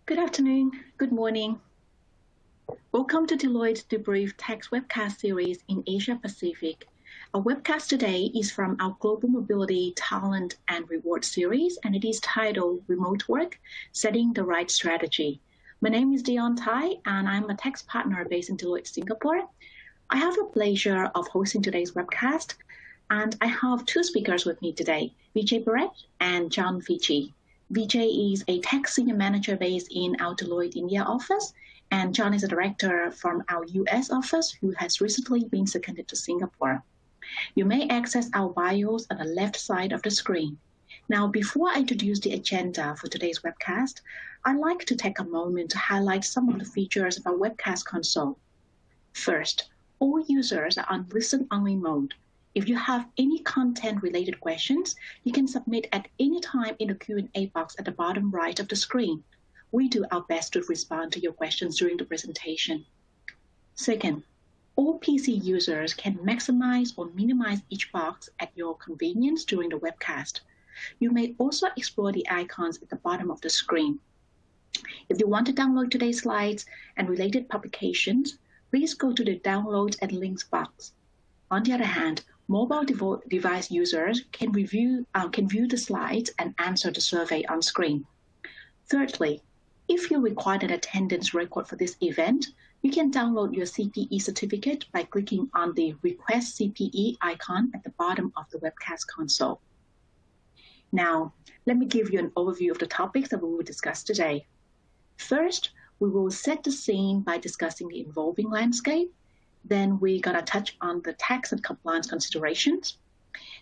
Good afternoon, good morning. Welcome to Deloitte Debrief Text webcast series in Asia Pacific. Our webcast today is from our Global Mobility Talent and Reward series, and it is titled Remote Work, Setting the Right Strategy. My name is Dion Tai, and I'm a tax partner based in Deloitte, Singapore. I have the pleasure of hosting today's webcast, and I have two speakers with me today, Vijay Barrett and John Fichi. Vijay is a tech senior manager based in our Deloitte India office, and John is a director from our US office who has recently been seconded to Singapore. You may access our bios on the left side of the screen. Now, before I introduce the agenda for today's webcast, I'd like to take a moment to highlight some of the features of our webcast console. First, all users are on listen-only mode. If you have any content-related questions, you can submit at any time in the Q&A box at the bottom right of the screen. We do our best to respond to your questions during the presentation. Second, all PC users can maximize or minimize each box at your convenience during the webcast. You may also explore the icons at the bottom of the screen. If you want to download today's slides and related publications, please go to the Downloads and Links box. On the other hand, mobile device users can view the slides and answer the survey on screen. Thirdly, if you require an attendance record for this event, you can download your CPE certificate by clicking on the Request CPE icon at the bottom of the webcast console. Now, let me give you an overview of the topics that we will discuss today. First, we will set the scene by discussing the evolving landscape. Then we're going to touch on the tax and compliance considerations.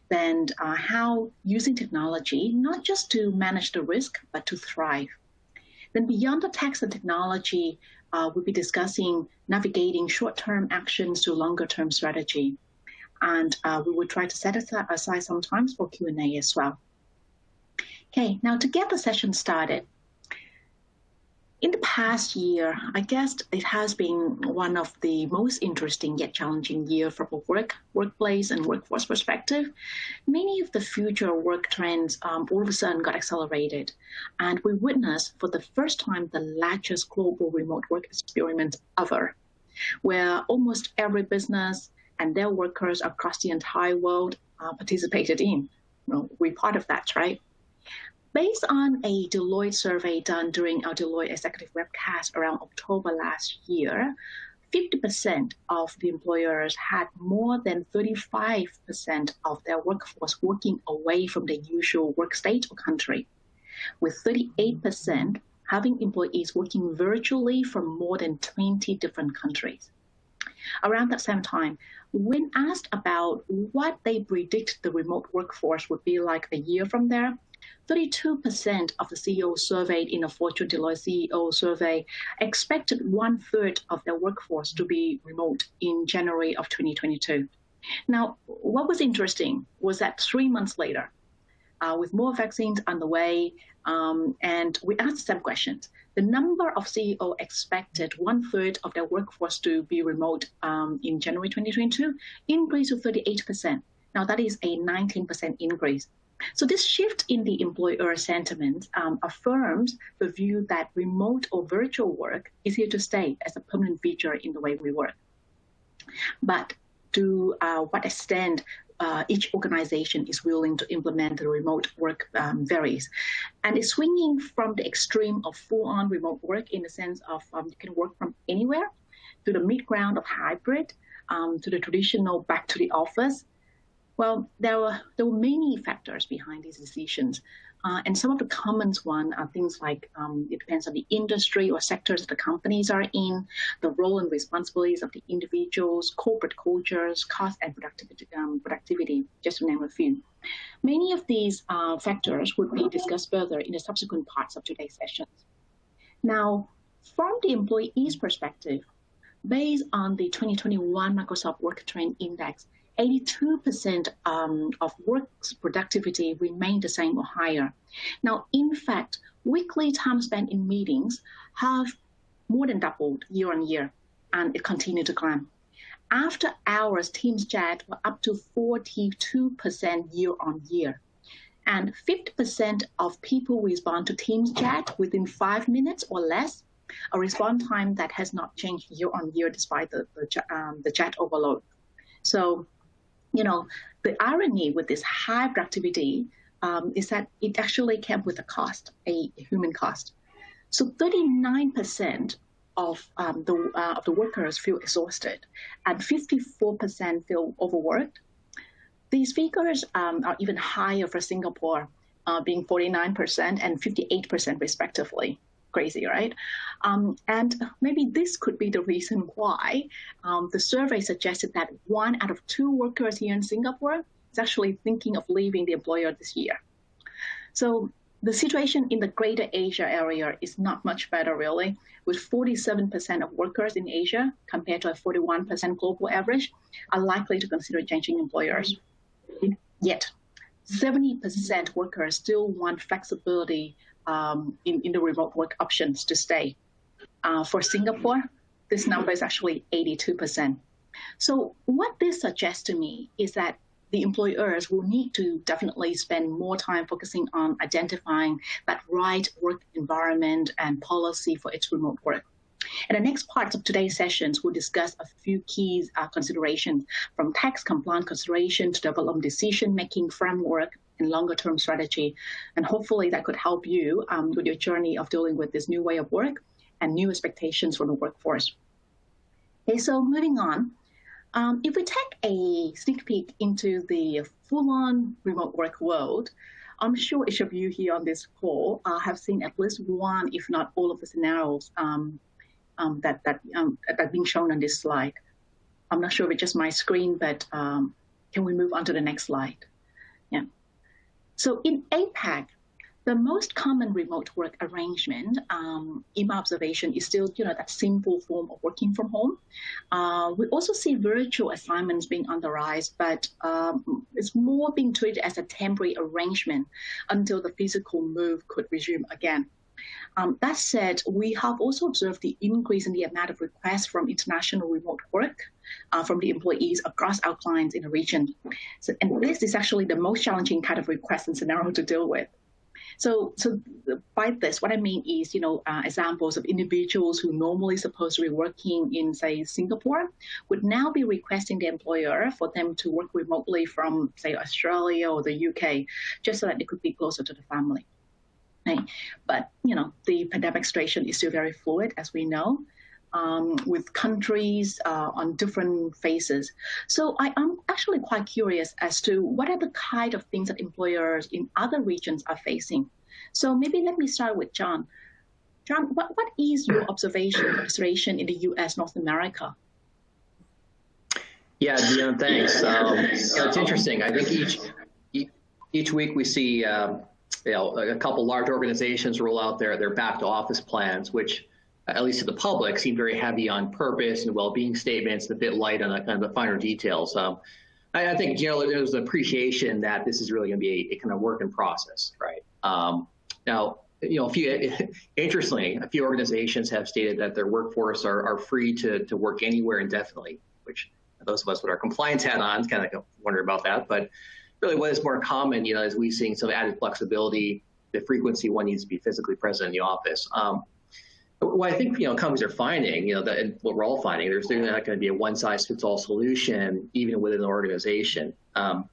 Then how using technology, not just to manage the risk, but to thrive. Then beyond the tax and technology, we'll be discussing navigating short-term actions to longer-term strategy. And we will try to set aside some time for Q&A as well. Okay, now to get the session started, in the past year, I guess it has been one of the most interesting yet challenging years from a workplace and workforce perspective. Many of the future work trends all of a sudden got accelerated, and we witnessed for the first time the largest global remote work experiment ever, where almost every business and their workers across the entire world participated in. We're part of that, right? Based on a Deloitte survey done during our Deloitte executive webcast around October last year, 50% of the employers had more than 35% of their workforce working away from their usual work state or country, with 38% having employees working virtually from more than 20 different countries. Around that same time, when asked about what they predict the remote workforce would be like a year from there, 32% of the CEOs surveyed in a Fortune Deloitte CEO survey expected 1/3 of their workforce to be remote in January of 2022. Now, what was interesting was that 3 months later, with more vaccines on the way, and we asked the same questions, the number of CEOs expected 1/3 of their workforce to be remote in January 2022 increased to 38%. Now, that is a 19% increase. So this shift in the employer sentiment affirms the view that remote or virtual work is here to stay as a permanent feature in the way we work. But to what extent each organization is willing to implement the remote work varies. And it's swinging from the extreme of full-on remote work in the sense of you can work from anywhere to the mid-ground of hybrid, to the traditional back to the office. Well, there were many factors behind these decisions. And some of the common ones are things like it depends on the industry or sectors the companies are in, the role and responsibilities of the individuals, corporate cultures, cost and productivity, just to name a few. Many of these factors would be discussed further in the subsequent parts of today's sessions. Now, from the employee's perspective, based on the 2021 Microsoft Work Trend Index, 82% of work's productivity remained the same or higher. Now, in fact, weekly time spent in meetings have more than doubled year on year, and it continued to climb. After hours, Teams chat were up to 42% year on year. And 50% of people respond to Teams chat within 5 minutes or less, a response time that has not changed year on year despite the chat overload. So, the irony with this high productivity is that it actually came with a cost, a human cost. So 39% of the workers feel exhausted, and 54% feel overworked. These figures are even higher for Singapore, being 49% and 58% respectively. Crazy, right? And maybe this could be the reason why the survey suggested that 1 out of 2 workers here in Singapore is actually thinking of leaving the employer this year. So the situation in the greater Asia area is not much better, really, with 47% of workers in Asia, compared to a 41% global average, are likely to consider changing employers. Yet, 70% workers still want flexibility in the remote work options to stay. For Singapore, this number is actually 82%. So what this suggests to me is that the employers will need to definitely spend more time focusing on identifying that right work environment and policy for its remote work. In the next parts of today's sessions, we'll discuss a few key considerations, from tax compliance consideration to develop decision-making framework and longer-term strategy. And hopefully that could help you with your journey of dealing with this new way of work and new expectations from the workforce. Okay, so moving on. If we take a sneak peek into the full-on remote work world, I'm sure each of you here on this call have seen at least one, if not all, of the scenarios that are being shown on this slide. I'm not sure if it's just my screen, but can we move on to the next slide? Yeah. So in APAC, the most common remote work arrangement, in my observation, is still, that simple form of working from home. We also see virtual assignments being on the rise, but it's more being treated as a temporary arrangement until the physical move could resume again. That said, we have also observed the increase in the amount of requests from international remote work from the employees across our clients in the region. So, and this is actually the most challenging kind of request and scenario to deal with. So by this, what I mean is, examples of individuals who normally supposed to be working in, say, Singapore, would now be requesting the employer for them to work remotely from, say, Australia or the UK, just so that they could be closer to the family. Right? But, the pandemic situation is still very fluid, as we know, with countries on different phases. So I am actually quite curious as to what are the kind of things that employers in other regions are facing. So maybe let me start with John. John, what is your observation in the US, North America? Yeah, Dion, thanks. It's interesting. I think each week we see a couple large organizations roll out their back to office plans, which at least to the public, seem very heavy on purpose and well-being statements, a bit light on kind of the finer details. I think generally there's an appreciation that this is really going to be a kind of work in process, right? Now, interestingly, a few organizations have stated that their workforce are free to work anywhere indefinitely, which those of us with our compliance hat on kind of wonder about that. But really, what is more common, as we've seen some added flexibility, the frequency one needs to be physically present in the office. What I think companies are finding, and what we're all finding, there's not going to be a one-size-fits-all solution, even within an organization. For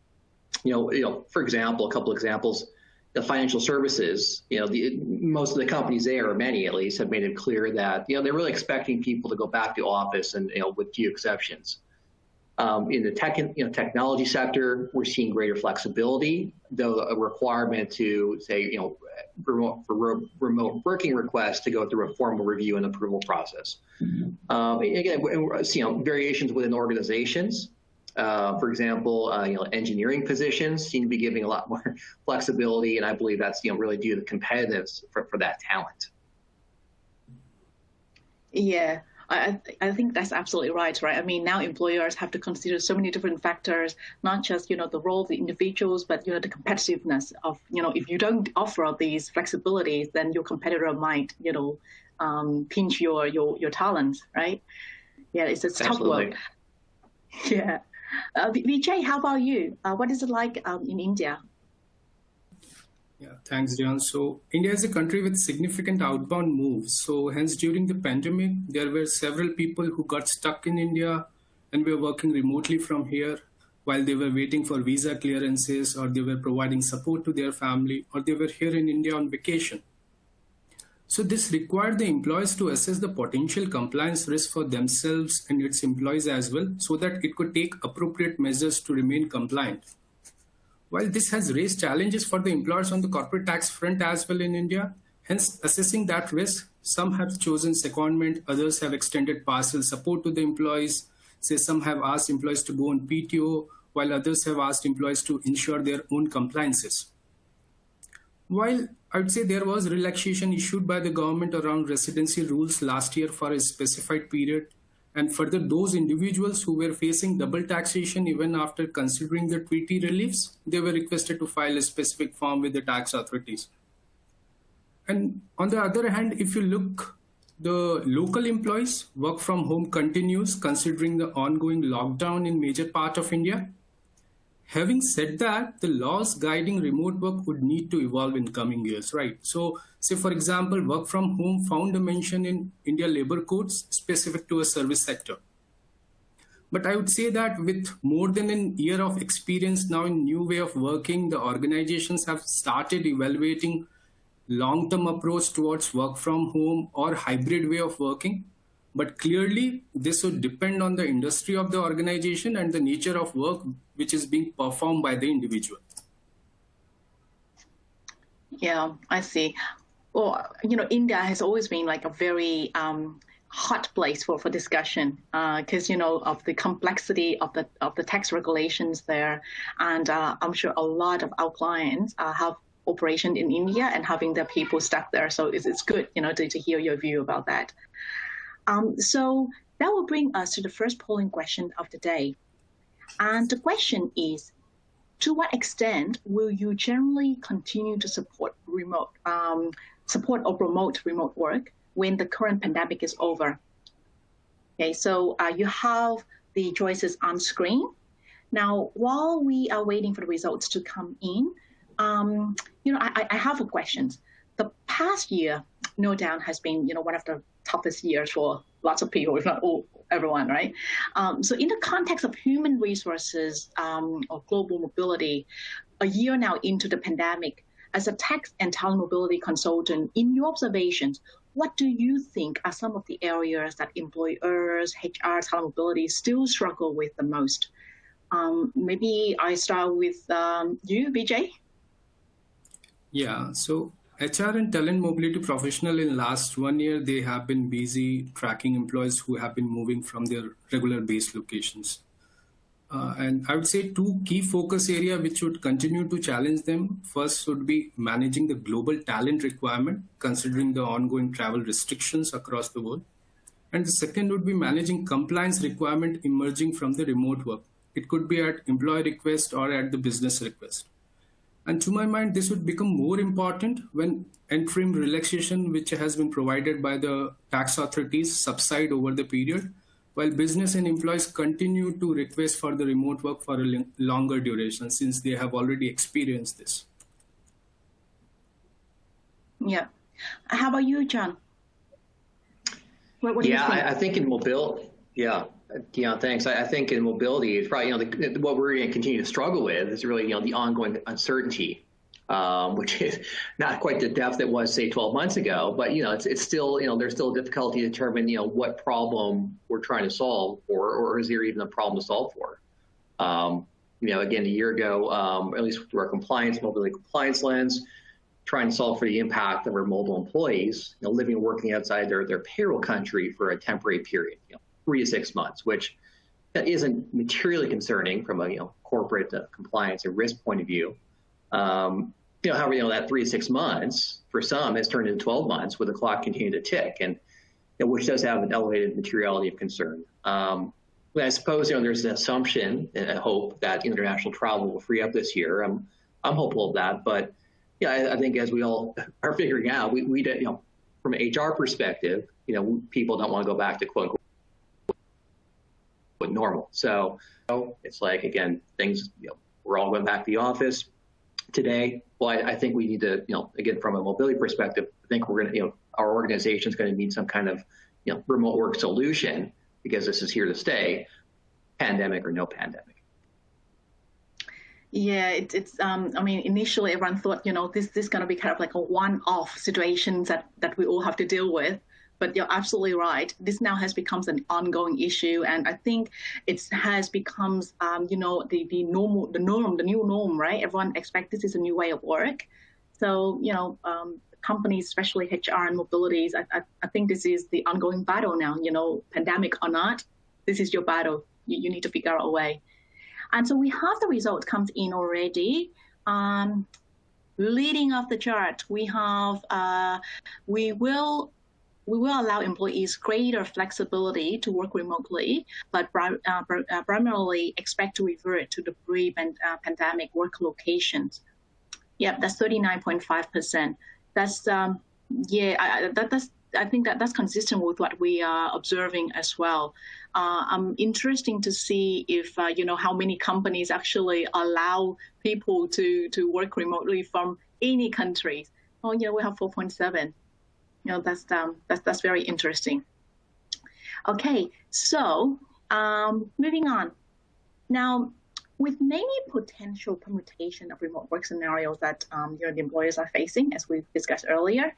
example, a couple examples, the financial services. Most of the companies there, or many at least, have made it clear that they're really expecting people to go back to office, and with few exceptions. In the technology sector, we're seeing greater flexibility, though a requirement to say, remote working requests to go through a formal review and approval process. Again, we're seeing variations within organizations. For example, engineering positions seem to be giving a lot more flexibility, and I believe that's really due to the competitiveness for that talent. Yeah. I think that's absolutely right? I mean, now employers have to consider so many different factors, not just, the role of the individuals, but, the competitiveness of, if you don't offer these flexibilities, then your competitor might, pinch your talents, right? Yeah, it's a tough work. Yeah. Vijay, how about you? What is it like in India? Yeah, thanks, John. So India is a country with significant outbound moves. So hence during the pandemic, there were several people who got stuck in India and were working remotely from here while they were waiting for visa clearances, or they were providing support to their family, or they were here in India on vacation. So this required the employers to assess the potential compliance risk for themselves and its employees as well, so that it could take appropriate measures to remain compliant. While this has raised challenges for the employers on the corporate tax front as well in India, hence assessing that risk, some have chosen secondment, others have extended partial support to the employees. Say some have asked employees to go on PTO, while others have asked employees to ensure their own compliances. While I would say there was relaxation issued by the government around residency rules last year for a specified period, and further those individuals who were facing double taxation even after considering the treaty reliefs, they were requested to file a specific form with the tax authorities. And on the other hand, if you look, the local employees work from home continues considering the ongoing lockdown in major part of India. Having said that, the laws guiding remote work would need to evolve in coming years, right? So, say for example, work from home found a mention in India labor codes specific to a service sector. But I would say that with more than a year of experience now in new way of working, the organizations have started evaluating long-term approach towards work from home or hybrid way of working. But clearly, this would depend on the industry of the organization and the nature of work which is being performed by the individual. Yeah, I see. Well, India has always been like a very hot place for discussion because of the complexity of the tax regulations there, and I'm sure a lot of our clients have operation in India and having their people stuck there. So it's good, to hear your view about that. So that will bring us to the first polling question of the day. And the question is, to what extent will you generally continue to support or promote remote work when the current pandemic is over? Okay, so you have the choices on screen. Now, while we are waiting for the results to come in, I have a question. The past year, no doubt, has been, one of the toughest years for lots of people, if not everyone, right? So in the context of human resources or global mobility, a year now into the pandemic, as a tax and talent mobility consultant, in your observations, what do you think are some of the areas that employers, HR, talent mobility still struggle with the most? Maybe I start with you, BJ. Yeah, so HR and talent mobility professional in last 1 year, they have been busy tracking employees who have been moving from their regular base locations. And I would say two key focus area which would continue to challenge them. First would be managing the global talent requirement, considering the ongoing travel restrictions across the world. And the second would be managing compliance requirement emerging from the remote work. It could be at employee request or at the business request. And to my mind, this would become more important when interim relaxation, which has been provided by the tax authorities, subside over the period, while business and employees continue to request for the remote work for a longer duration, since they have already experienced this. Yeah. How about you, John? What do you think? I think in mobility, Dion, thanks. I think in mobility, it's probably, what we're going to continue to struggle with is really, the ongoing uncertainty, which is not quite the depth it was, say, 12 months ago, but, it's still, there's still difficulty to determine, what problem we're trying to solve for, or is there even a problem to solve for? Again, a year ago, at least through our mobility compliance lens, trying to solve for the impact of our mobile employees, living and working outside their payroll country for a temporary period, 3 to 6 months, which isn't materially concerning from a corporate compliance and risk point of view. However, that 3 to 6 months for some has turned into 12 months with the clock continuing to tick, and which does have an elevated materiality of concern. I suppose there's an assumption and a hope that international travel will free up this year. I'm hopeful of that, but I think as we all are figuring out, we from an HR perspective, people don't want to go back to quote normal. So it's like, again, things, we're all going back to the office. today. Well, I think we need to, again, from a mobility perspective, I think we're going to, our organization is going to need some kind of, remote work solution because this is here to stay, pandemic or no pandemic. Yeah, I mean, initially everyone thought, this is going to be kind of like a one-off situation that we all have to deal with. But you're absolutely right. This now has become an ongoing issue, and I think it has become, the new norm, right? Everyone expects this is a new way of work. So, companies, especially HR and mobilities, I think this is the ongoing battle now. Pandemic or not, this is your battle. You need to figure out a way. And so we have the result comes in already. Leading off the chart, we have we will allow employees greater flexibility to work remotely, but primarily expect to revert to the pre-pandemic work locations. Yep, that's 39.5%. That's I think that's consistent with what we are observing as well. Interesting to see if how many companies actually allow people to work remotely from any countries. Oh yeah, we have 4.7. That's very interesting. Okay, so moving on. Now, with many potential permutation of remote work scenarios that the employers are facing, as we discussed earlier,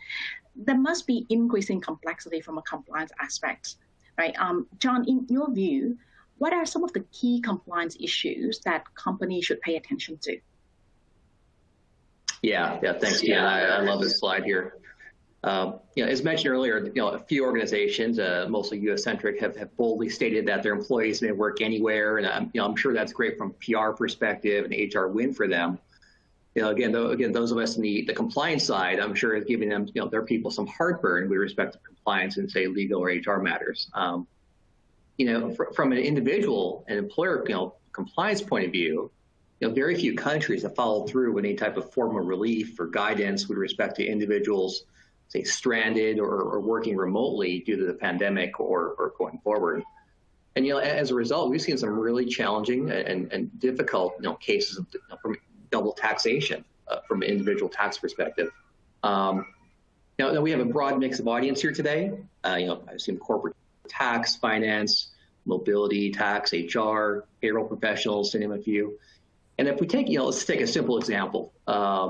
there must be increasing complexity from a compliance aspect, right? John, in your view, what are some of the key compliance issues that companies should pay attention to? Yeah, thanks, Deanna. I love this slide here. As mentioned earlier, a few organizations, mostly U.S.-centric, have boldly stated that their employees may work anywhere, and I'm sure that's great from a PR perspective and HR win for them. Again, those of us in the compliance side, I'm sure is giving them, their people some heartburn with respect to compliance in, say, legal or HR matters. From an individual and employer, compliance point of view, very few countries have followed through with any type of formal relief or guidance with respect to individuals, say, stranded or working remotely due to the pandemic or going forward. And, as a result, we've seen some really challenging and difficult, cases of from double taxation from an individual tax perspective. Now we have a broad mix of audience here today. I've seen corporate tax, finance, mobility, tax, HR, payroll professionals, to name a few. And if we take, let's take a simple example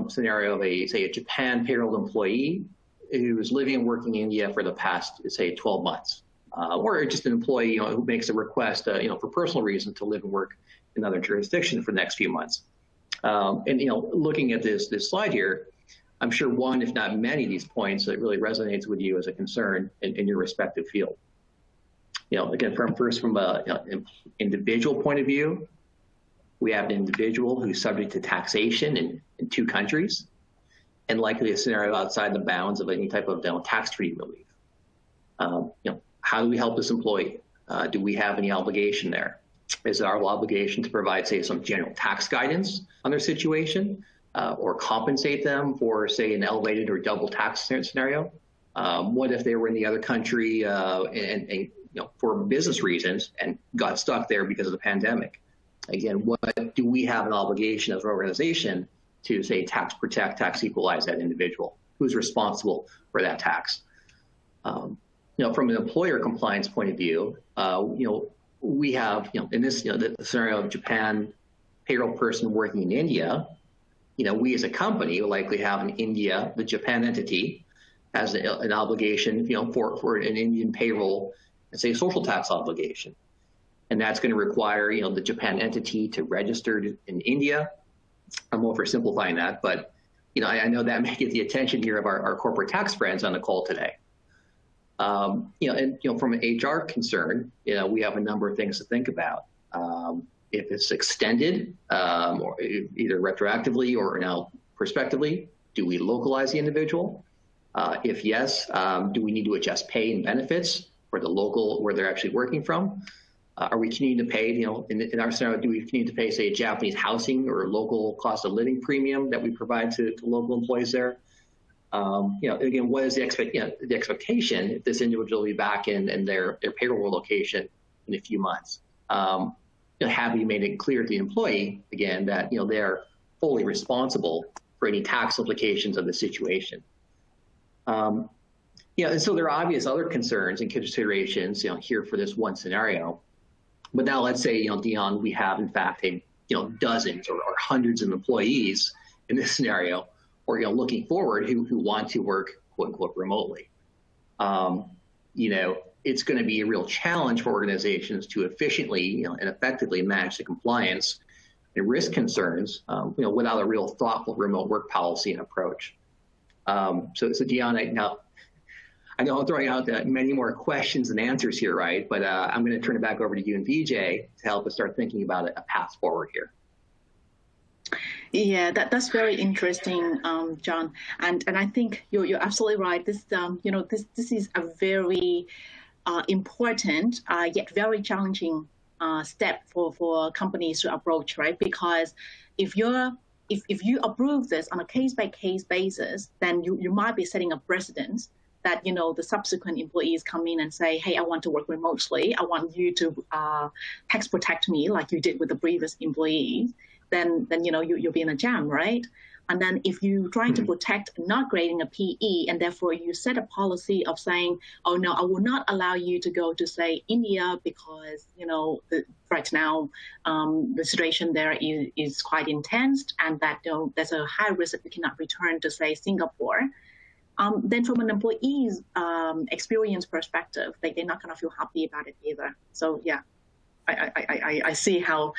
scenario of a Japan payroll employee who is living and working in India for the past, say, 12 months, or just an employee, who makes a request, for personal reasons to live and work in another jurisdiction for the next few months. And looking at this slide here, I'm sure one, if not many, of these points that really resonates with you as a concern in your respective field. Again, from an individual point of view, we have an individual who's subject to taxation in two countries, and likely a scenario outside the bounds of any type of tax treaty relief. How do we help this employee? Do we have any obligation there? Is it our obligation to provide, say, some general tax guidance on their situation, or compensate them for, say, an elevated or double tax scenario? What if they were in the other country and for business reasons and got stuck there because of the pandemic? Again, what do we have an obligation as an organization to, say, tax protect, tax equalize that individual? Who's responsible for that tax? From an employer compliance point of view, we have, in this, the scenario of Japan payroll person working in India, we as a company will likely have in India, the Japan entity has an obligation, for an Indian payroll, say, social tax obligation. And that's going to require, the Japan entity to register in India. I'm oversimplifying that, but, I know that may get the attention here of our corporate tax friends on the call today. From an HR concern, we have a number of things to think about. If it's extended, or either retroactively or now prospectively, do we localize the individual? If yes, do we need to adjust pay and benefits for the local where they're actually working from? Are we continuing to pay, in our scenario, do we continue to pay, say, a Japanese housing or local cost of living premium that we provide to local employees there? Again, what is the expectation if this individual will be back in their payroll location in a few months? Have we made it clear to the employee, again, that, they're fully responsible for any tax implications of the situation. And so there are obvious other concerns and considerations, here for this one scenario. But now let's say, Dion, we have in fact dozens or hundreds of employees in this scenario, or looking forward who want to work quote unquote remotely. It's going to be a real challenge for organizations to efficiently and effectively manage the compliance and risk concerns, without a real thoughtful remote work policy and approach. So Dion, I know I'm throwing out many more questions and answers here, right? But I'm going to turn it back over to you and VJ to help us start thinking about a path forward here. Yeah, that's very interesting, John. And I think you're absolutely right. This this is a very important yet very challenging step for companies to approach, right? Because if you approve this on a case-by-case basis, then you might be setting a precedent that the subsequent employees come in and say, hey, I want to work remotely. I want you to tax protect me like you did with the previous employees. Then you'll be in a jam, right? And then if you're trying to protect not grading a PE, and therefore you set a policy of saying, oh no, I will not allow you to go to, say, India because right now the situation there is quite intense, and that there's a high risk that you cannot return to, say, Singapore. Then from an employee's experience perspective, they're not going to feel happy about it either. So yeah, I see how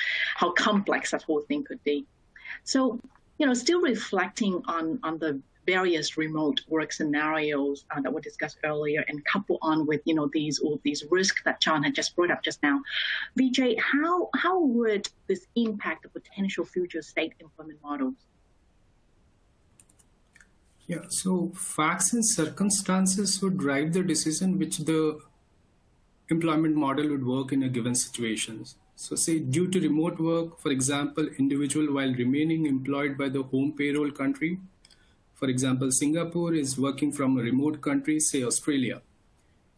complex that whole thing could be. So, still reflecting on the various remote work scenarios that were discussed earlier, and couple on with these risks that John had just brought up just now. Vijay, how would this impact the potential future state employment models? Yeah, so facts and circumstances would drive the decision which the employment model would work in a given situation. So say due to remote work, for example, individual while remaining employed by the home payroll country, for example, Singapore is working from a remote country, say Australia.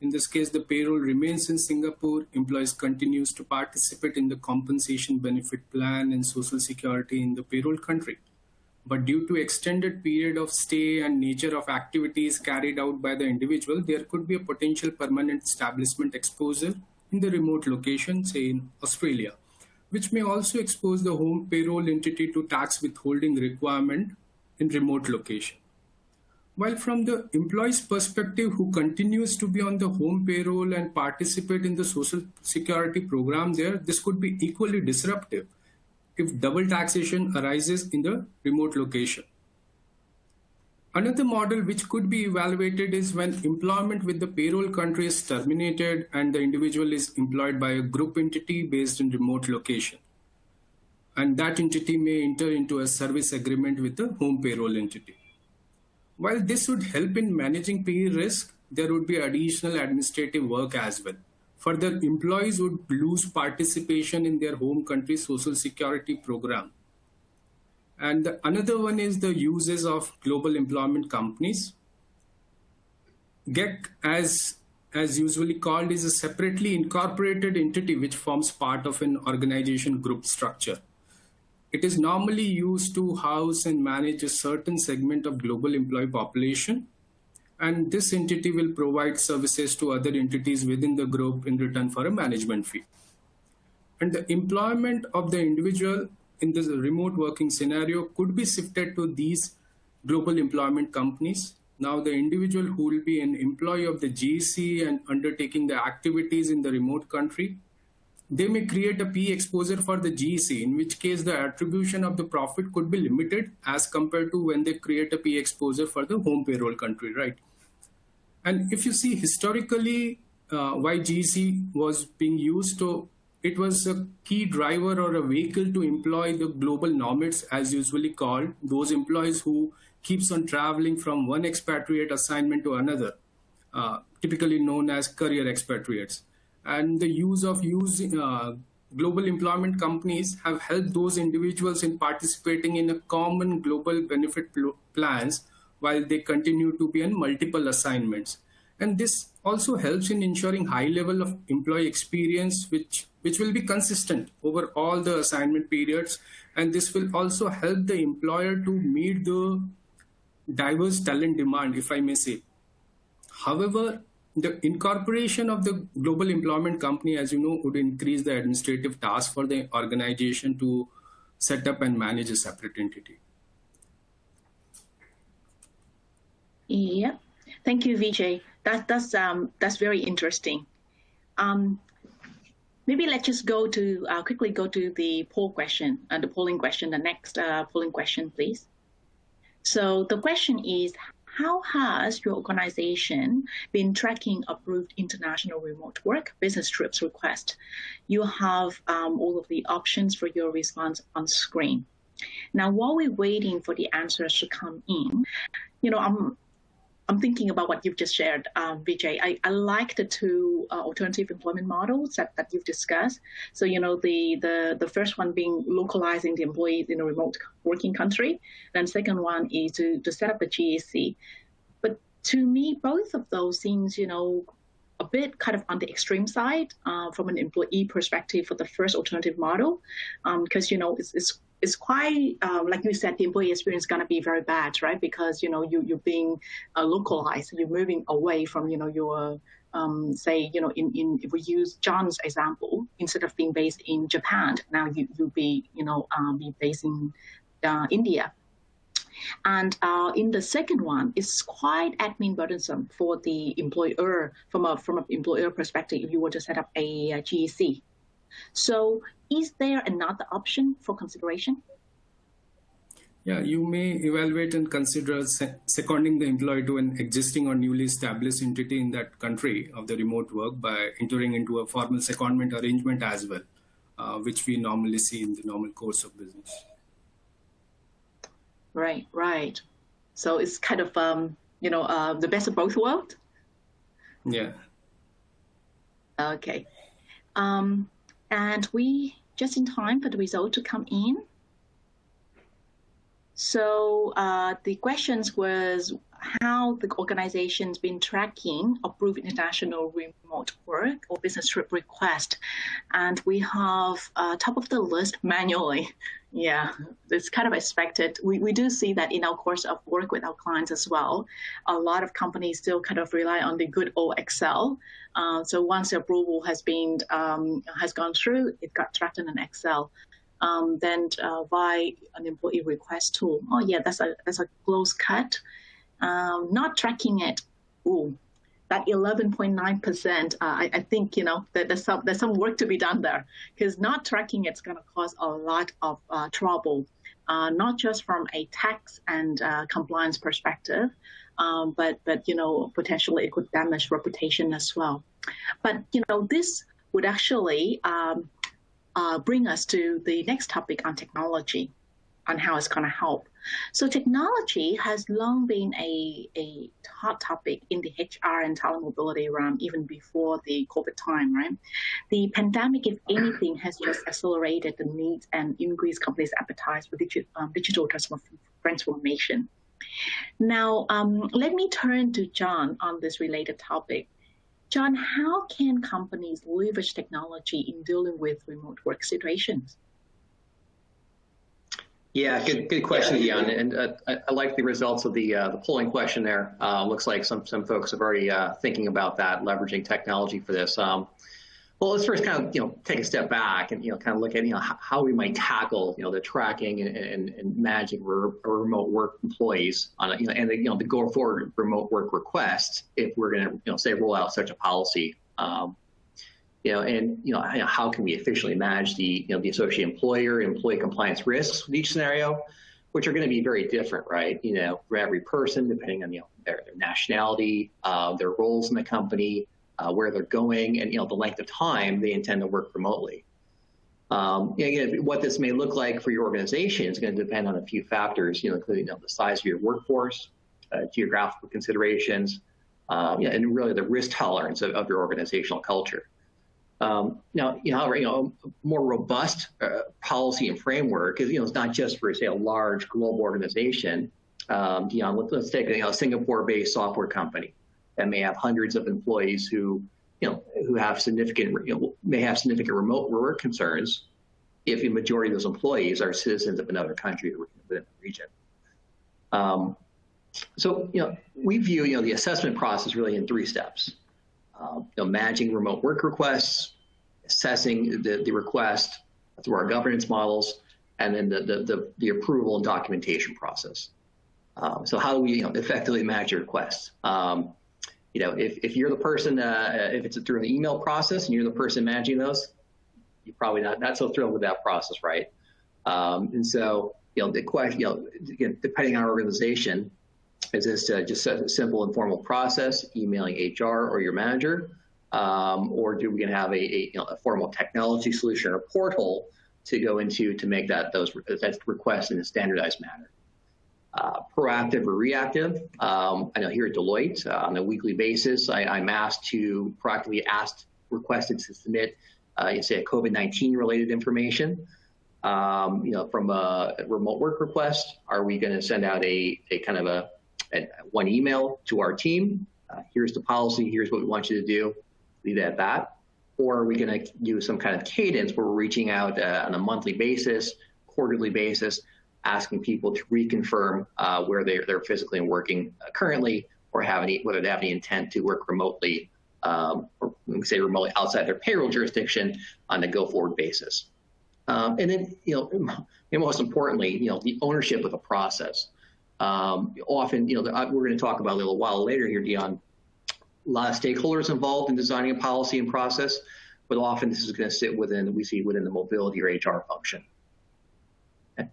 In this case, the payroll remains in Singapore, employees continues to participate in the compensation benefit plan and social security in the payroll country. But due to extended period of stay and nature of activities carried out by the individual, there could be a potential permanent establishment exposure in the remote location, say in Australia, which may also expose the home payroll entity to tax withholding requirement in remote location. While from the employee's perspective, who continues to be on the home payroll and participate in the social security program there, this could be equally disruptive if double taxation arises in the remote location. Another model which could be evaluated is when employment with the payroll country is terminated and the individual is employed by a group entity based in remote location. And that entity may enter into a service agreement with the home payroll entity. While this would help in managing pay risk, there would be additional administrative work as well. Further, employees would lose participation in their home country social security program. And another one is the uses of global employment companies. GEC, as usually called, is a separately incorporated entity which forms part of an organization group structure. It is normally used to house and manage a certain segment of global employee population. And this entity will provide services to other entities within the group in return for a management fee. And the employment of the individual in this remote working scenario could be shifted to these global employment companies. Now the individual who will be an employee of the GEC and undertaking the activities in the remote country, they may create a P exposure for the GEC, in which case the attribution of the profit could be limited as compared to when they create a P exposure for the home payroll country, right? And if you see historically why GEC was being used, so it was a key driver or a vehicle to employ the global nomads, as usually called, those employees who keeps on traveling from one expatriate assignment to another, typically known as career expatriates. And the use of global employment companies have helped those individuals in participating in a common global benefit plans while they continue to be in multiple assignments. And this also helps in ensuring high level of employee experience, which will be consistent over all the assignment periods. And this will also help the employer to meet the diverse talent demand, if I may say. However, the incorporation of the global employment company, as you know, would increase the administrative task for the organization to set up and manage a separate entity. Yeah, thank you, Vijay. That's very interesting. Maybe let's just go to quickly go to the poll question, the polling question, the next polling question, please. So the question is, how has your organization been tracking approved international remote work business trips request? You have all of the options for your response on screen. Now, while we're waiting for the answers to come in, I'm thinking about what you've just shared, Vijay. I like the two alternative employment models that you've discussed. So, the first one being localizing the employees in a remote working country. Then second one is to set up a GAC. But to me, both of those seems, a bit kind of on the extreme side from an employee perspective for the first alternative model, because, it's quite, like you said, the employee experience is going to be very bad, right? Because, you're being localized, you're moving away from, your, say, if we use John's example, instead of being based in Japan, now you'll be, be based in India. And in the second one, it's quite admin burdensome for the employer, from an employer perspective, if you were to set up a GEC. So is there another option for consideration? Yeah, you may evaluate and consider seconding the employee to an existing or newly established entity in that country of the remote work by entering into a formal secondment arrangement as well, which we normally see in the normal course of business. Right. So it's kind of, the best of both worlds? Yeah. Okay. And we just in time for the result to come in. So the questions was how the organization's been tracking approved international remote work or business trip request. And we have top of the list manually. Yeah, it's kind of expected. We do see that in our course of work with our clients as well. A lot of companies still kind of rely on the good old Excel. So once the approval has gone through, it got tracked in an Excel. Then by an employee request tool. Oh yeah, that's a close cut. Not tracking it. Ooh, that 11.9%. I think that there's some work to be done there, because not tracking it's going to cause a lot of trouble, not just from a tax and compliance perspective, but potentially it could damage reputation as well. But this would actually bring us to the next topic on technology, on how it's going to help. So technology has long been a hot topic in the HR and talent mobility realm, even before the COVID time, right? The pandemic, if anything, has just accelerated the needs and increased companies' appetite for digital transformation. Now, let me turn to John on this related topic. John, how can companies leverage technology in dealing with remote work situations? Yeah, good question, Dion. And I like the results of the polling question there. Looks like some folks are already thinking about that, leveraging technology for this. Well, let's first kind of take a step back and kind of look at how we might tackle the tracking and managing remote work employees on and the go forward remote work requests if we're going to say roll out such a policy. How can we efficiently manage the associated employee compliance risks with each scenario, which are going to be very different, right? For every person, depending on their nationality, their roles in the company, where they're going, and the length of time they intend to work remotely. Again, what this may look like for your organization is going to depend on a few factors, including the size of your workforce, geographical considerations, and really the risk tolerance of your organizational culture. However, a more robust policy and framework is, it's not just for, say, a large global organization. Let's take a Singapore-based software company. that may have hundreds of employees who have significant, may have significant remote work concerns if the majority of those employees are citizens of another country within the region. So, we view, the assessment process really in 3 steps. Managing remote work requests, assessing the request through our governance models, and then the approval and documentation process. So how do we effectively manage your requests? If you're the person, if it's through an email process and you're the person managing those, you're probably not so thrilled with that process, right? And so, the question, again, depending on our organization, is this just a simple informal process, emailing HR or your manager, or do we gonna have a formal technology solution or a portal to go into to make that request in a standardized manner? Proactive or reactive? I know here at Deloitte, on a weekly basis, I'm asked to proactively requested to submit, say, a COVID-19 related information. From a remote work request, are we going to send out a kind of one email to our team? Here's the policy. Here's what we want you to do. Leave it at that. Or are we going to do some kind of cadence where we're reaching out on a monthly basis, quarterly basis, asking people to reconfirm where they're physically working currently, or whether they have any intent to work remotely, or we say remotely outside their payroll jurisdiction on a go-forward basis. And then, most importantly, the ownership of the process. Often, we're going to talk about a little while later here, Dion, a lot of stakeholders involved in designing a policy and process, but often this is going to sit within the mobility or HR function. Okay.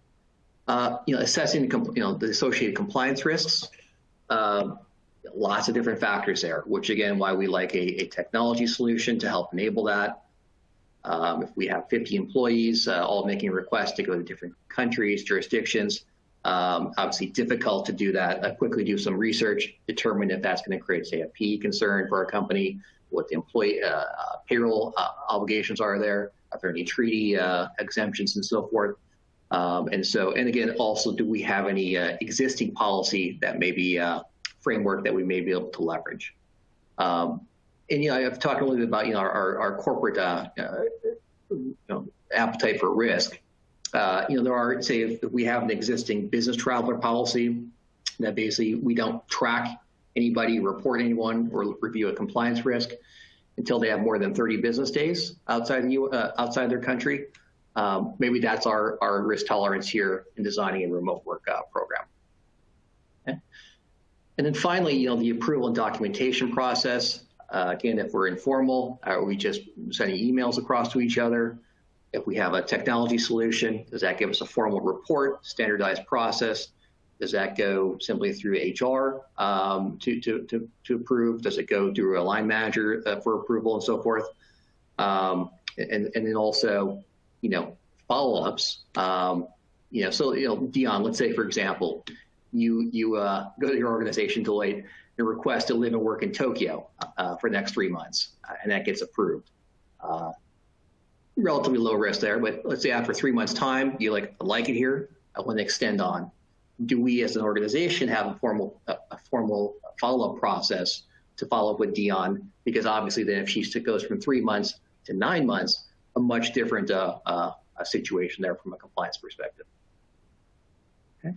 Assessing the associated compliance risks. Lots of different factors there, which again, why we like a technology solution to help enable that. If we have 50 employees all making a request to go to different countries, jurisdictions, obviously difficult to do that. Quickly do some research, determine if that's going to create, say, a PE concern for our company, what the employee payroll obligations are there, are there any treaty exemptions and so forth. And again, also, do we have any existing policy that may be framework that we may be able to leverage? And I've talked a little bit about our corporate appetite for risk. There are, say, if we have an existing business traveler policy that basically we don't track anybody, report anyone, or review a compliance risk until they have more than 30 business days outside their country. Maybe that's our risk tolerance here in designing a remote work program. Okay. And then finally, the approval and documentation process. Again, if we're informal, are we just sending emails across to each other? If we have a technology solution, does that give us a formal report, standardized process? Does that go simply through HR to approve? Does it go through a line manager for approval and so forth? And then also, follow-ups. So Dion, let's say for example, you go to your organization, Deloitte, and request to live and work in Tokyo for the next 3 months, and that gets approved. Relatively low risk there, but let's say after 3 months' time, you like it here, I want to extend on. Do we as an organization have a formal follow-up process to follow up with Dion? Because obviously then if she goes from 3 months to 9 months, a much different a situation there from a compliance perspective. Okay.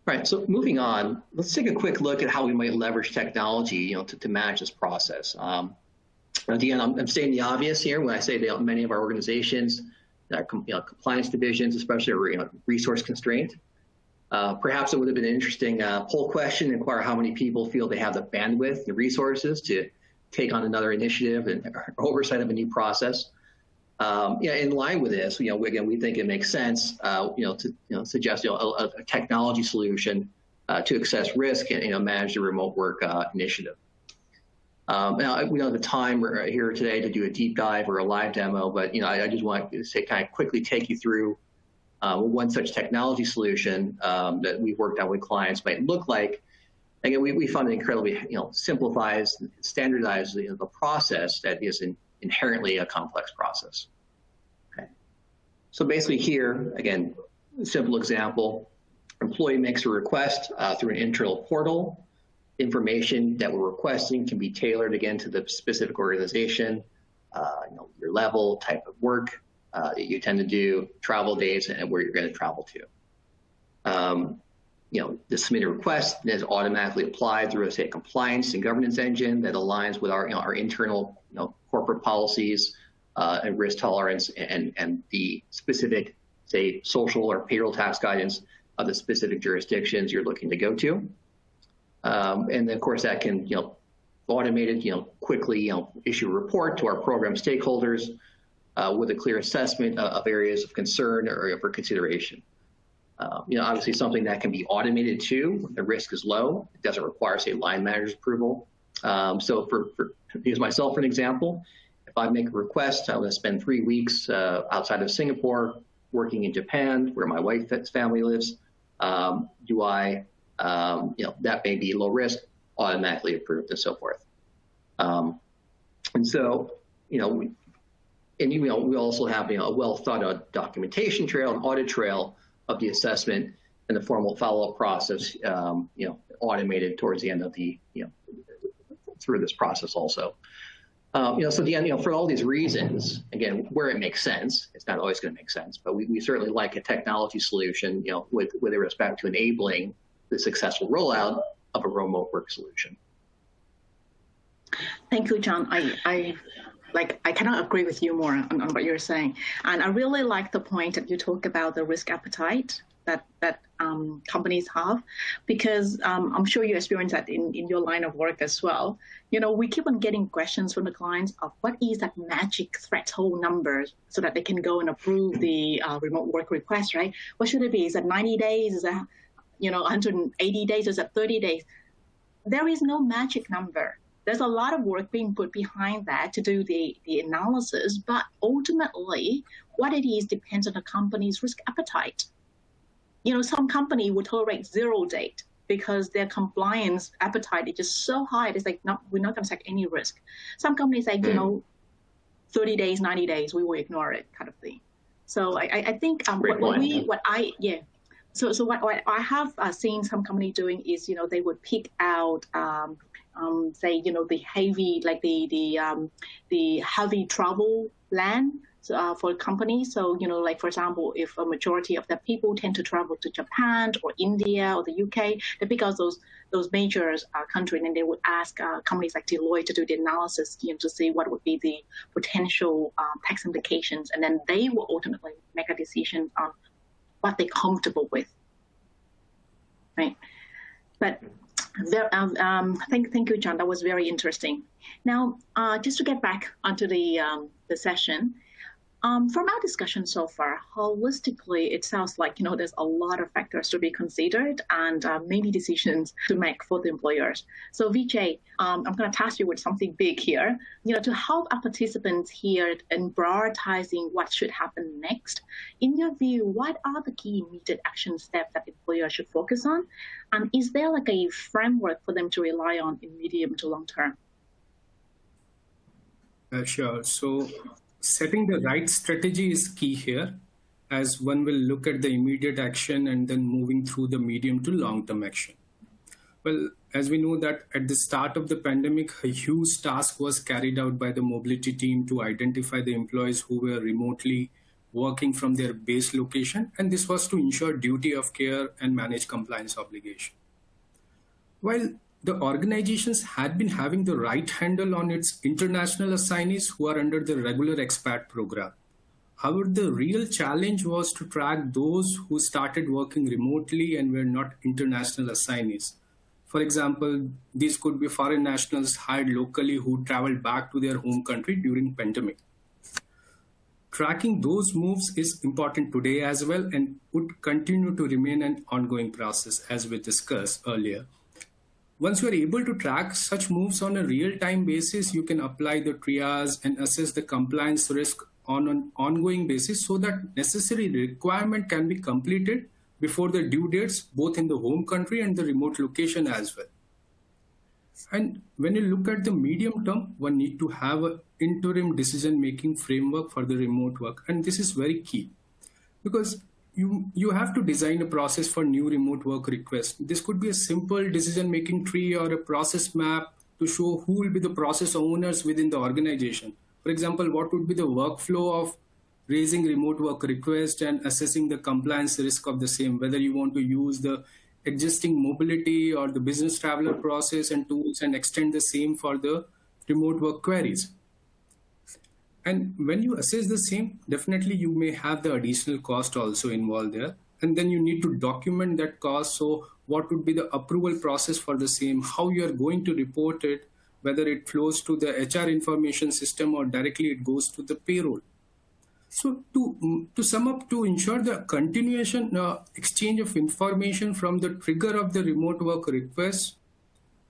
All right, so moving on, let's take a quick look at how we might leverage technology, to manage this process. Again, I'm stating the obvious here when I say that many of our organizations, compliance divisions, especially, are resource constrained. Perhaps it would have been an interesting poll question to inquire how many people feel they have the bandwidth and resources to take on another initiative and oversight of a new process. In line with this, again, we think it makes sense, to suggest a technology solution to assess risk and manage the remote work initiative. Now, we don't have the time here today to do a deep dive or a live demo, but I just want to say, kind of quickly take you through one such technology solution that we've worked on with clients might look like. Again, we found it incredibly simplifies, standardizes the process that is inherently a complex process. Okay. So basically here, again, a simple example, employee makes a request through an internal portal. information that we're requesting can be tailored again to the specific organization, your level, type of work that you tend to do, travel days, and where you're going to travel to. The submitted request is automatically applied through a compliance and governance engine that aligns with our internal corporate policies and risk tolerance and the specific, say, social or payroll tax guidance of the specific jurisdictions you're looking to go to. And then, of course, that can, automated, quickly, issue a report to our program stakeholders with a clear assessment of areas of concern or for consideration. Obviously something that can be automated too. The risk is low. It doesn't require, say, line manager's approval. So for use myself for an example, if I make a request, I'm going to spend 3 weeks outside of Singapore, working in Japan, where my wife's family lives. Do I, that may be low risk, automatically approved, and so forth. And so, we also have, a well thought out documentation trail, an audit trail of the assessment and the formal follow-up process, automated towards the end of the, through this process also. So for all these reasons, again, where it makes sense, it's not always going to make sense, but we certainly like a technology solution, with respect to enabling the successful rollout of a remote work solution. Thank you, John. I cannot agree with you more on what you're saying. And I really like the point that you talk about the risk appetite that companies have, because I'm sure you experience that in your line of work as well. We keep on getting questions from the clients of what is that magic threshold number so that they can go and approve the remote work request, right? What should it be? Is that 90 days? Is that 180 days? Is that 30 days? There is no magic number. There's a lot of work being put behind that to do the analysis, but ultimately, what it is depends on the company's risk appetite. Some company will tolerate 0 date because their compliance appetite is just so high. It's like, no, we're not going to take any risk. Some companies say, 30 days, 90 days, we will ignore it, kind of thing. So I think what I have seen some company doing is, they would pick out, say, the heavy, like the heavy travel land for a company. So, like, for example, if a majority of the people tend to travel to Japan or India or the UK, they pick out those major countries, and they would ask companies like Deloitte to do the analysis, to see what would be the potential tax implications. And then they will ultimately make a decision on what they're comfortable with, right? But thank you, John. That was very interesting. Now, just to get back onto the session, from our discussion so far, holistically, it sounds like there's a lot of factors to be considered and many decisions to make for the employers. So, Vijay, I'm going to task you with something big here. To help our participants here in prioritizing what should happen next. In your view, what are the key immediate action steps that employers should focus on? And is there like a framework for them to rely on in medium to long term? Sure. So, setting the right strategy is key here, as one will look at the immediate action and then moving through the medium to long-term action. Well, as we know that at the start of the pandemic, a huge task was carried out by the mobility team to identify the employees who were remotely working from their base location, and this was to ensure duty of care and manage compliance obligation. While the organizations had been having the right handle on its international assignees who are under the regular expat program. However, the real challenge was to track those who started working remotely and were not international assignees. For example, these could be foreign nationals hired locally who traveled back to their home country during pandemic. Tracking those moves is important today as well and would continue to remain an ongoing process, as we discussed earlier. Once you are able to track such moves on a real-time basis, you can apply the triage and assess the compliance risk on an ongoing basis so that necessary requirement can be completed before the due dates, both in the home country and the remote location as well. And when you look at the medium term, one need to have an interim decision-making framework for the remote work. And this is very key because you have to design a process for new remote work requests. This could be a simple decision-making tree or a process map to show who will be the process owners within the organization. For example, what would be the workflow of raising remote work request and assessing the compliance risk of the same, whether you want to use the existing mobility or the business traveler process and tools and extend the same for the remote work queries. And when you assess the same, definitely you may have the additional cost also involved there. And then you need to document that cost. So what would be the approval process for the same, how you are going to report it, whether it flows to the HR information system or directly it goes to the payroll. So to sum up, to ensure the continuation exchange of information from the trigger of the remote work request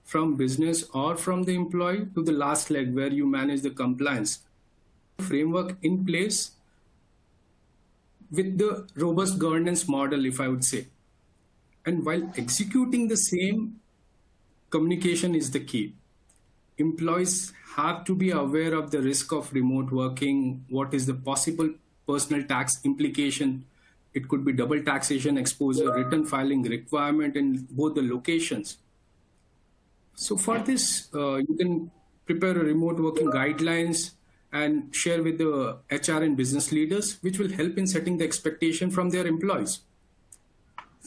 from business or from the employee to the last leg where you manage the compliance framework in place with the robust governance model, if I would say. And while executing the same, communication is the key. Employees have to be aware of the risk of remote working, what is the possible personal tax implication. It could be double taxation exposure, return filing requirement in both the locations. So for this, you can prepare a remote working guidelines and share with the HR and business leaders, which will help in setting the expectation from their employees.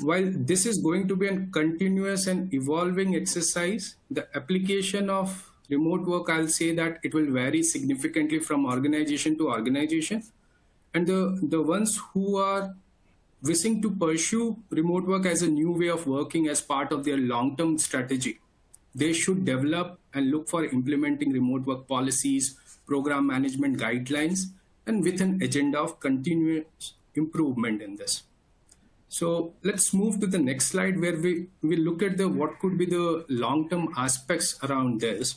While this is going to be a continuous and evolving exercise, the application of remote work, I'll say that it will vary significantly from organization to organization. And the ones who are wishing to pursue remote work as a new way of working as part of their long-term strategy, they should develop and look for implementing remote work policies, program management guidelines, and with an agenda of continuous improvement in this. So let's move to the next slide where we look at what could be the long-term aspects around this.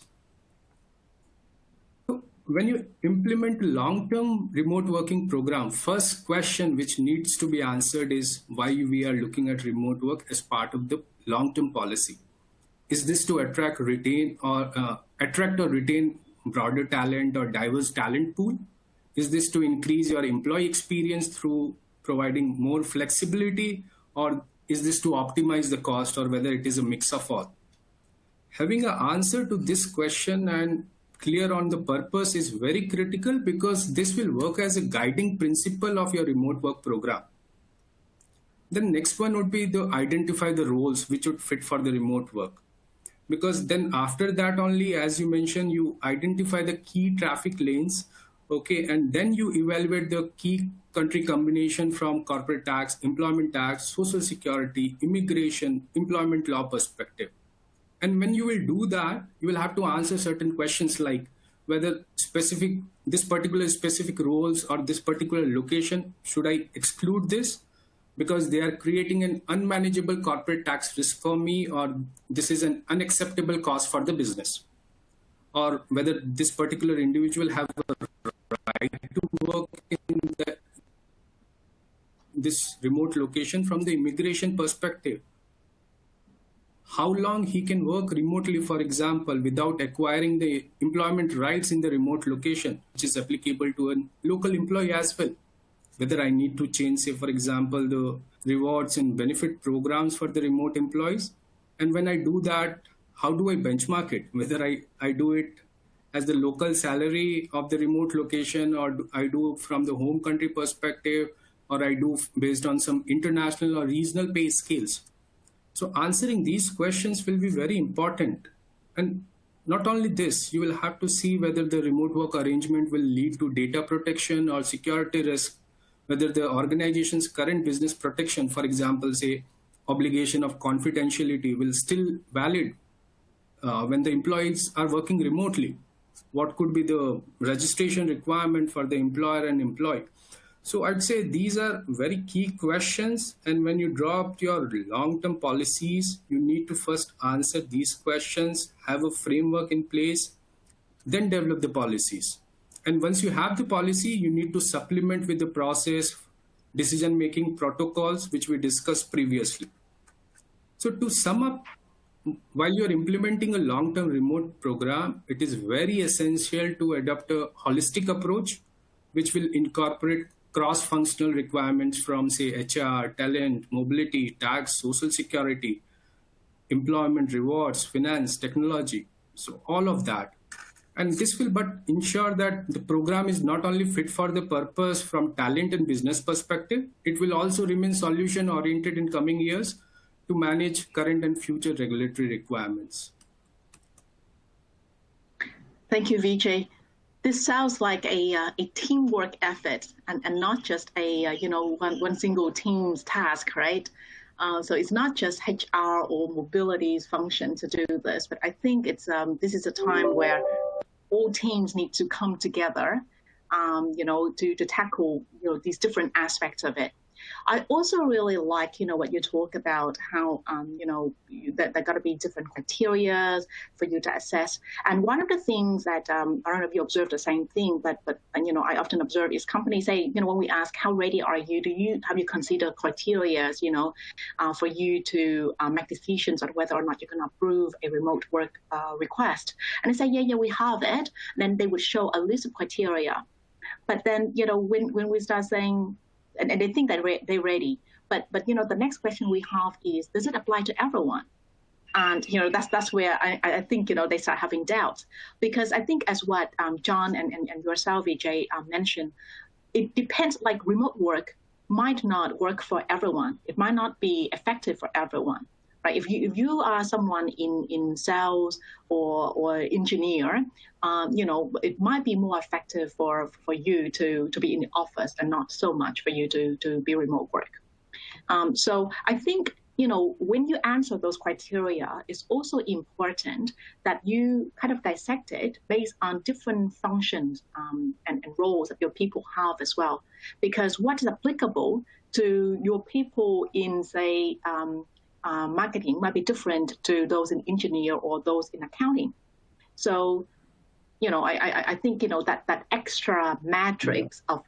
So when you implement a long-term remote working program, first question which needs to be answered is why we are looking at remote work as part of the long-term policy. Is this to attract or retain broader talent or diverse talent pool? Is this to increase your employee experience through providing more flexibility, or is this to optimize the cost, or whether it is a mix of all? Having an answer to this question and clear on the purpose is very critical, because this will work as a guiding principle of your remote work program. The next one would be to identify the roles which would fit for the remote work. Because then after that only, as you mentioned, you identify the key traffic lanes, okay, and then you evaluate the key country combination from corporate tax, employment tax, social security, immigration, employment law perspective. And when you will do that, you will have to answer certain questions like whether this particular specific roles or this particular location, should I exclude this because they are creating an unmanageable corporate tax risk for me, or this is an unacceptable cost for the business, or whether this particular individual have a right to work in this remote location from the immigration perspective. How long he can work remotely, for example, without acquiring the employment rights in the remote location, which is applicable to a local employee as well. Whether I need to change, say, for example, the rewards and benefit programs for the remote employees. And when I do that, how do I benchmark it? Whether I do it as the local salary of the remote location, or I do from the home country perspective, or I do based on some international or regional pay scales. So answering these questions will be very important. And not only this, you will have to see whether the remote work arrangement will lead to data protection or security risk, whether the organization's current business protection, for example, say, obligation of confidentiality will still valid when the employees are working remotely. What could be the registration requirement for the employer and employee? So I'd say these are very key questions. And when you draw up your long-term policies, you need to first answer these questions, have a framework in place, then develop the policies. And once you have the policy, you need to supplement with the process, decision-making protocols, which we discussed previously. So to sum up, while you're implementing a long-term remote program, it is very essential to adopt a holistic approach, which will incorporate cross-functional requirements from, say, HR, talent, mobility, tax, social security, employment, rewards, finance, technology. So all of that. And this will but ensure that the program is not only fit for the purpose from talent and business perspective, it will also remain solution oriented in coming years to manage current and future regulatory requirements. Thank you, Vijay. This sounds like a teamwork effort and not just a one single team's task, right? So it's not just HR or mobility's function to do this, but I think this is a time where all teams need to come together, to tackle these different aspects of it. I also really like what you talk about, how that there got to be different criteria for you to assess. And one of the things that I don't know if you observe the same thing, but I often observe is companies say, when we ask how ready are you, have you considered criteria for you to make decisions on whether or not you can approve a remote work request, and they say yeah we have it. Then they would show a list of criteria, but then when we start saying, and they think that they're ready. But the next question we have is, does it apply to everyone? And that's where I think they start having doubts, because I think as what John and yourself, Vijay, mentioned, it depends. Like remote work might not work for everyone. It might not be effective for everyone. Right? If you are someone in sales or engineer, it might be more effective for you to be in the office and not so much for you to be remote work. So I think when you answer those criteria, it's also important that you kind of dissect it based on different functions and roles that your people have as well, because what is applicable to your people in, say, marketing might be different to those in engineer or those in accounting. So, I think that extra matrix of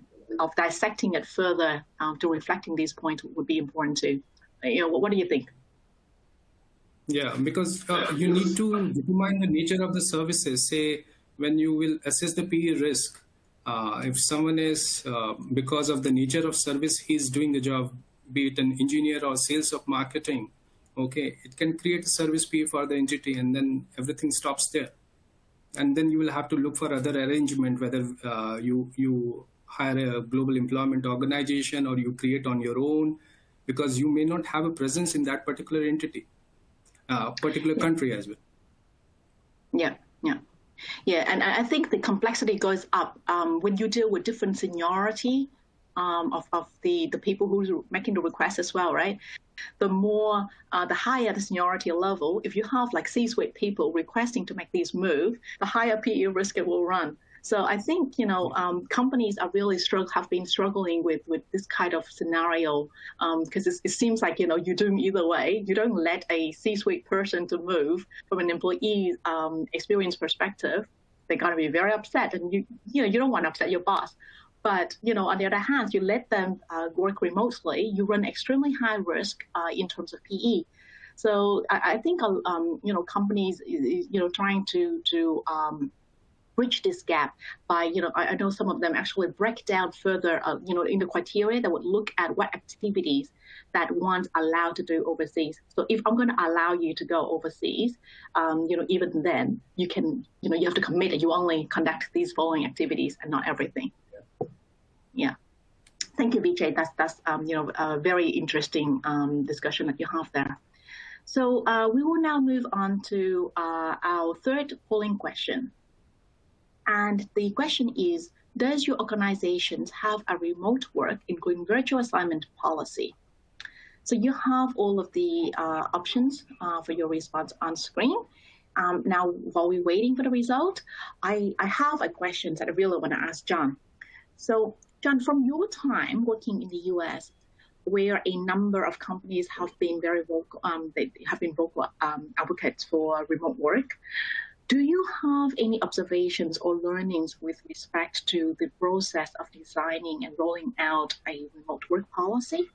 dissecting it further to reflecting these points would be important too. What do you think? Yeah, because you need to determine the nature of the services. Say, when you will assess the PE risk, if someone is, because of the nature of service, he's doing the job, be it an engineer or sales of marketing, okay, it can create a service PE for the entity, and then everything stops there. And then you will have to look for other arrangement, whether you hire a global employment organization or you create on your own, because you may not have a presence in that particular entity, particular country as well. Yeah, and I think the complexity goes up when you deal with different seniority of the people who's making the request as well, right? The higher the seniority level, if you have like C-suite people requesting to make these move, the higher PE risk it will run. So I think companies are really have been struggling with this kind of scenario because it seems like you do either way. You don't let a C-suite person to move from an employee experience perspective. They're going to be very upset, and you don't want to upset your boss. But on the other hand, you let them work remotely, you run extremely high risk in terms of PE. So I think companies trying to bridge this gap by I know some of them actually break down further in the criteria that would look at what activities that one's allowed to do overseas. So if I'm going to allow you to go overseas, even then you can you have to commit that you only conduct these following activities and not everything. Yeah, thank you, Vijay. That's a very interesting discussion that you have there. So we will now move on to our third polling question. And the question is, does your organizations have a remote work, including virtual assignment policy? So you have all of the options for your response on screen. Now, while we're waiting for the result, I have a question that I really want to ask John. So John, from your time working in the US, where a number of companies have been very vocal, they have been vocal advocates for remote work, do you have any observations or learnings with respect to the process of designing and rolling out a remote work policy?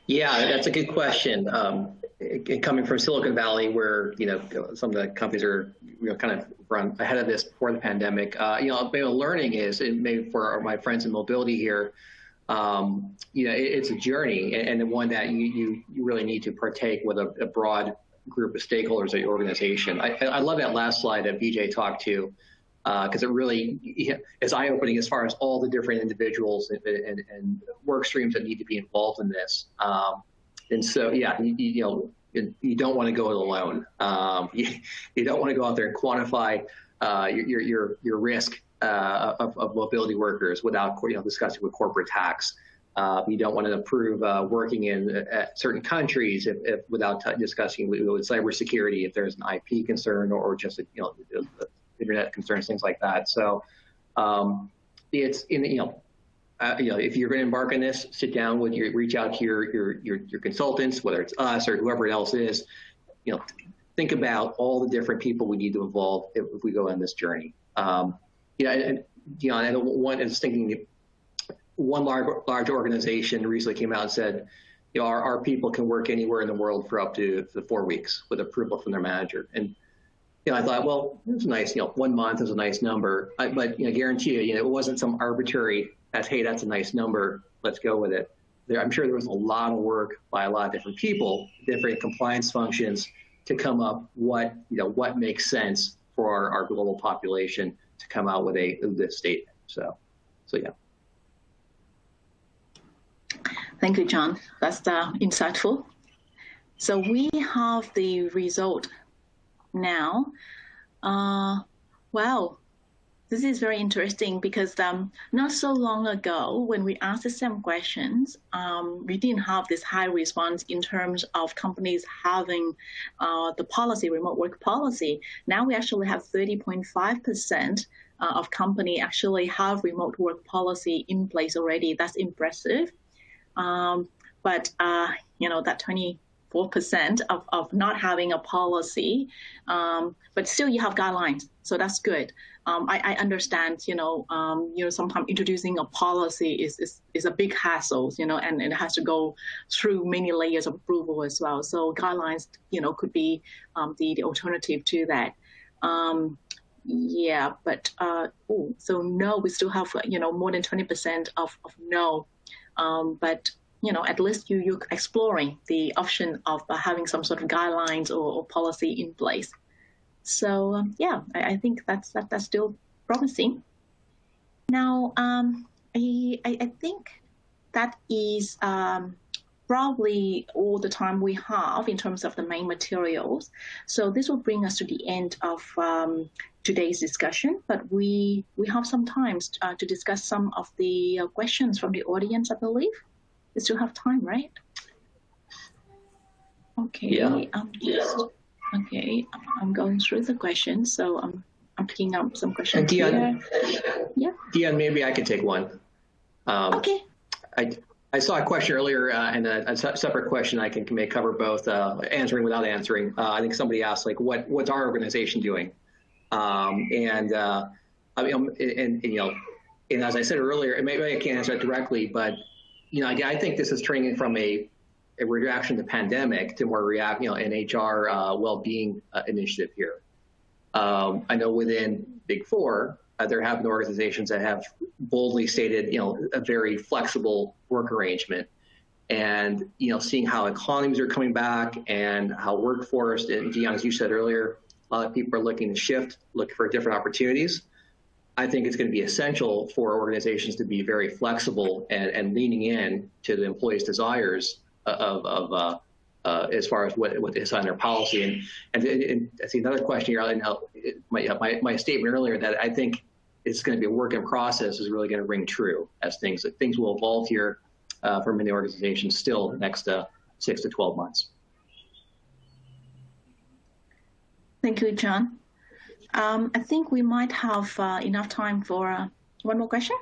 Yeah, that's a good question. Coming from Silicon Valley, where some of the companies are kind of run ahead of this before the pandemic, learning is, and maybe for my friends in mobility here, it's a journey, and one that you really need to partake with a broad group of stakeholders at your organization. I love that last slide that BJ talked to, because it really is eye-opening as far as all the different individuals and work streams that need to be involved in this. And so, yeah, you don't want to go it alone. You don't want to go out there and quantify your risk of mobility workers without discussing with corporate tax. You don't want to approve working in certain countries if without discussing with cybersecurity, if there's an IP concern or just internet concerns, things like that. So it's if you're going to embark on this, sit down with reach out to your consultants, whether it's us or whoever else is. Think about all the different people we need to involve if we go on this journey. And one is thinking. One large organization recently came out and said, our people can work anywhere in the world for up to 4 weeks with approval from their manager. And I thought, well, it's nice. 1 month is a nice number, but I guarantee you, it wasn't some arbitrary. Hey, that's a nice number. Let's go with it. I'm sure there was a lot of work by a lot of different people, different compliance functions, to come up what makes sense for our global population to come out with this statement. So yeah. Thank you, John. That's insightful. So we have the result now. Wow, this is very interesting because not so long ago, when we asked the same questions, we didn't have this high response in terms of companies having the policy, remote work policy. Now we actually have 30.5% of company actually have remote work policy in place already. That's impressive. But that 24% of not having a policy, but still you have guidelines, so that's good. I understand, sometimes introducing a policy is a big hassle, and it has to go through many layers of approval as well. So guidelines, could be the alternative to that. Yeah, but so no, we still have more than 20% of no. But at least you're exploring the option of having some sort of guidelines or policy in place. So yeah, I think that's still promising. Now, I think that is probably all the time we have in terms of the main materials. So this will bring us to the end of today's discussion, but we have some time to discuss some of the questions from the audience, I believe. We still have time, right? Okay. Yeah. I'm going through the questions, so I'm picking up some questions Dion, here. Yeah. Dion, maybe I can take one. Okay. I saw a question earlier and a separate question I can may cover both, answering without answering. I think somebody asked, what's our organization doing? And as I said earlier, maybe I can't answer it directly, but I think this is training from a reaction to the pandemic to more an HR well-being initiative here. I know within Big Four, there have been organizations that have boldly stated, a very flexible work arrangement, and seeing how economies are coming back and how workforce, and Dion, as you said earlier, a lot of people are looking to shift, look for different opportunities. I think it's going to be essential for organizations to be very flexible and leaning in to the employees' desires of as far as what they assign their policy. And I see another question here. I know my statement earlier that I think it's going to be a work in process is really going to ring true as things will evolve here for many organizations still the next 6 to 12 months. Thank you, John. I think we might have enough time for one more question.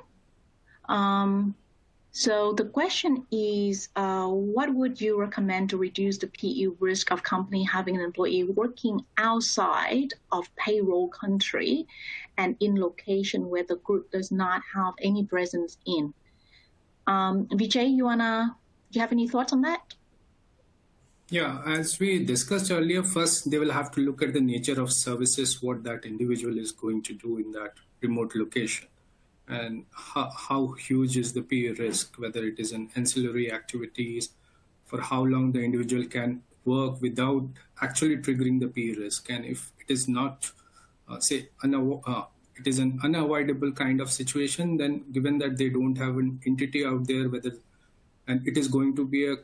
So the question is, what would you recommend to reduce the PE risk of company having an employee working outside of payroll country and in location where the group does not have any presence in? Vijay, you want to Do you have any thoughts on that? Yeah, as we discussed earlier, first they will have to look at the nature of services, what that individual is going to do in that remote location, and how huge is the PE risk, whether it is an ancillary activities, for how long the individual can work without actually triggering the PE risk. And if it is not, it is an unavoidable kind of situation, then given that they don't have an entity out there, and it is going to be a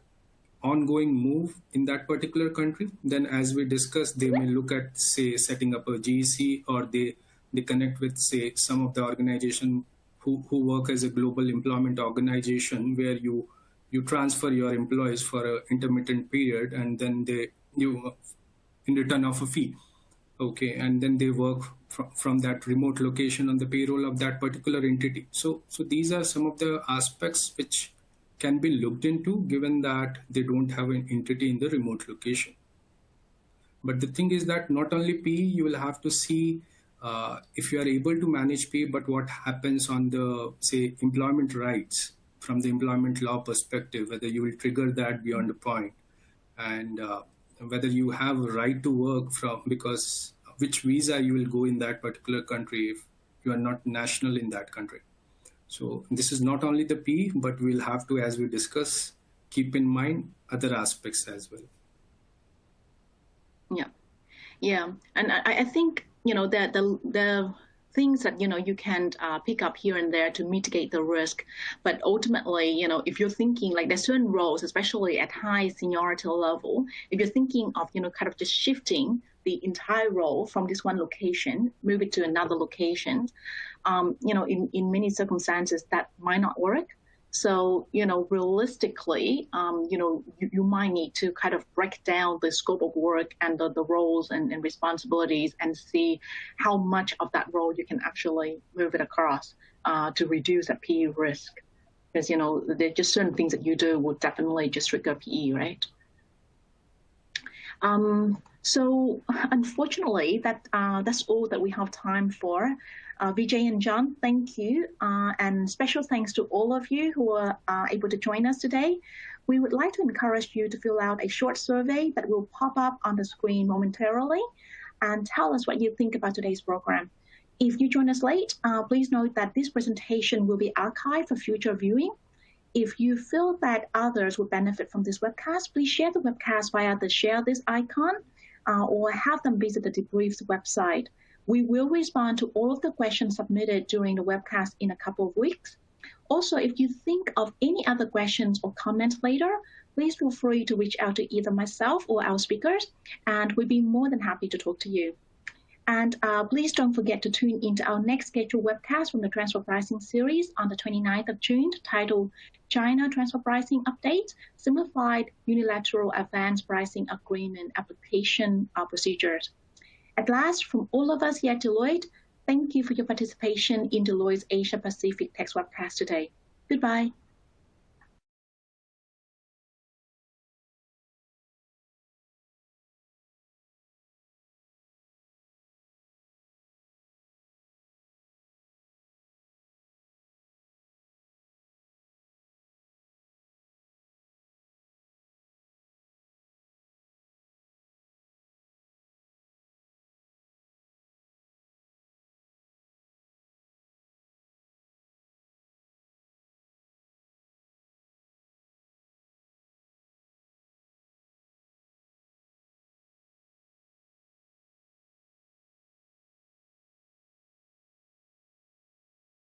ongoing move in that particular country, then as we discussed, they may look at, say, setting up a GC, or they connect with, say, some of the organization who work as a global employment organization, where you transfer your employees for an intermittent period, and then you in return of a fee. Okay, and then they work from that remote location on the payroll of that particular entity. So these are some of the aspects which can be looked into, given that they don't have an entity in the remote location. But the thing is that not only PE, you will have to see if you are able to manage PE, but what happens on the, say, employment rights from the employment law perspective, whether you will trigger that beyond a point, and whether you have a right to work because which visa you will go in that particular country if you are not national in that country. So this is not only the P, but we'll have to, as we discuss, keep in mind other aspects as well. Yeah, and I think that the things that you can pick up here and there to mitigate the risk, but ultimately, if you're thinking like there's certain roles, especially at high seniority level, if you're thinking of kind of just shifting the entire role from this one location, move it to another location, in many circumstances that might not work. So, realistically, you might need to kind of break down the scope of work and the roles and responsibilities, and see how much of that role you can actually move it across to reduce that PE risk. Because, there are just certain things that you do will definitely just trigger PE, right? So unfortunately, that's all that we have time for. Vijay and John, thank you. And special thanks to all of you who are able to join us today. We would like to encourage you to fill out a short survey that will pop up on the screen momentarily, and tell us what you think about today's program. If you join us late, please note that this presentation will be archived for future viewing. If you feel that others would benefit from this webcast, please share the webcast via the share this icon, or have them visit the Debrief's website. We will respond to all of the questions submitted during the webcast in a couple of weeks. Also, if you think of any other questions or comments later, please feel free to reach out to either myself or our speakers, and we'd be more than happy to talk to you. And please don't forget to tune into our next scheduled webcast from the Transfer Pricing series on the 29th of June, titled China Transfer Pricing Update, Simplified Unilateral Advanced Pricing Agreement Application Procedures. At last, from all of us here at Deloitte, thank you for your participation in Deloitte's Asia Pacific Tax Webcast today. Goodbye.